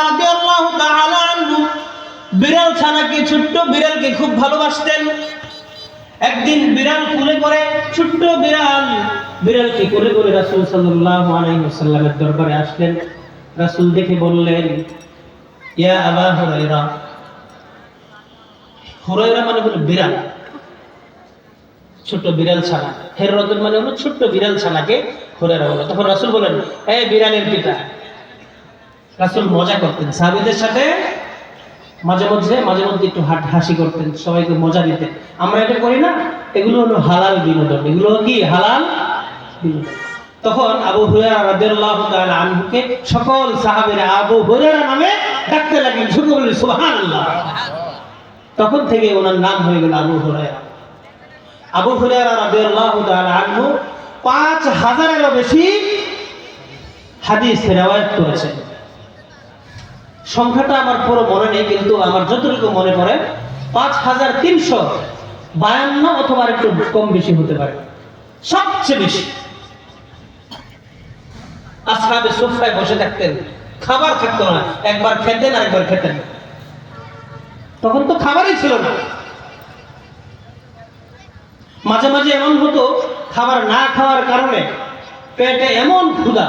রাদিয়াল্লাহু তাআলা আনহু বিড়াল ছানাকে, ছোট্ট বিড়ালকে খুব ভালোবাসতেন। একদিন বিড়াল কোলে করে, ছোট্ট বিড়ালকে কোলে করে রাসূল সাল্লাল্লাহু আলাইহি ওয়াসাল্লামের দরবারে আসলেন। রাসূল দেখে বললেন, ইয়া আবা হুরায়রা। হুরায়রা মানে হলো বিড়াল, ছোট বিড়াল ছানা। হেররাদুল মানে হলো ছোট্ট বিড়াল ছানাকে হুরায়রা বলে। তখন রাসূল বলেন, এই বিড়ালের পিতা। রাসূল মজা করতেন সাহাবীদের সাথে, মাঝে মধ্যে একটু হাসি করতেন, সবাইকে মজা দিতেন। আমরা এটা করি না, এগুলো হলো হালাল বিনোদন। এগুলো কি হালাল বিনোদন। তখন আবু হুরায়রা রাদিয়াল্লাহু তাআলা আনহুকে সকল সাহাবীরা আবু হুরায়রা নামে ডাকতে লাগলেন। শুরু করলেন সুবহানাল্লাহ। তখন থেকে ওনার নাম হয়ে গেল আবু হুরায়রা। আবু হুরায়রা রাদিয়াল্লাহু তাআলা আনহু 5000-এরও বেশি হাদিস রিওয়ায়াত করেছেন। সংখ্যাটা আমার পুরো মনে নেই, কিন্তু আমার যতটুকু মনে পড়ে 5352 অথবা একটু কম বেশি হতে পারে, সবচেয়ে বেশি। আসহাবে সুফফায় বসে থাকতেন, খাবার থাকতো না, একবার খেতেন আর একবার খেতেন। তখন তো খাবারই ছিল না। মাঝে মাঝে এমন হতো, খাবার না খাওয়ার কারণে পেটে এমন ক্ষুধা,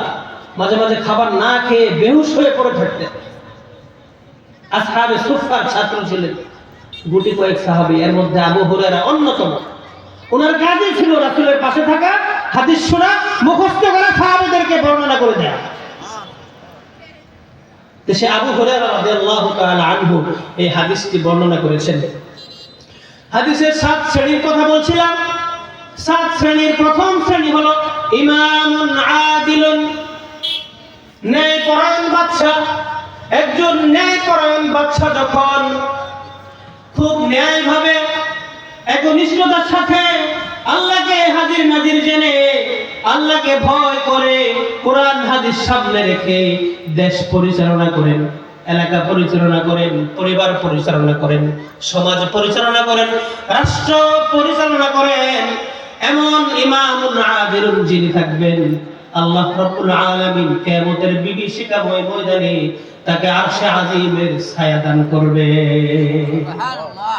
মাঝে মাঝে খাবার না খেয়ে বেহুশ হয়ে পড়ে থাকতেন। আসহাবে সুফফার ছাত্র ছিলেন গুটি কয়েক সাহাবী, এর মধ্যে আবু হুরায়রা অন্যতম। ওনার কাজই ছিল রাসূলের পাশে থাকা, হাদিস শোনা, মুখস্থ করা, সাহাবীদেরকে বর্ণনা করে দেয়া। সে আবু হুরায়রা রাদিয়াল্লাহু তাআলা আনহু এই হাদিসটি বর্ণনা করেছেন। হাদিসের 7 শ্রেণীর কথা বলছিলাম। 7 শ্রেণীর প্রথম শ্রেণী হলো ইমামুন আদিলুন, ন্যায়পরায়ণ বাদশা। একজন ন্যায়পরায়ণ বাদশা যখন খুব ন্যায়ভাবে একনিষ্ঠতার সাথে আল্লাহকে হাজির নাজির জেনে, আল্লাহকে ভয় করে, কোরআন হাদিস সামনে রেখে দেশ পরিচালনা করেন, এলাকা পরিচালনা করেন, পরিবার পরিচালনা করেন, সমাজ পরিচালনা করেন, রাষ্ট্র পরিচালনা করেন, এমন ইমামুন আদিলুন যিনি থাকবেন, আল্লাহ রাব্বুল আলামিন কিয়ামতের বিভীষিকাময় ময়দানে তাকে আরশে আজিমের ছায়া দান করবে।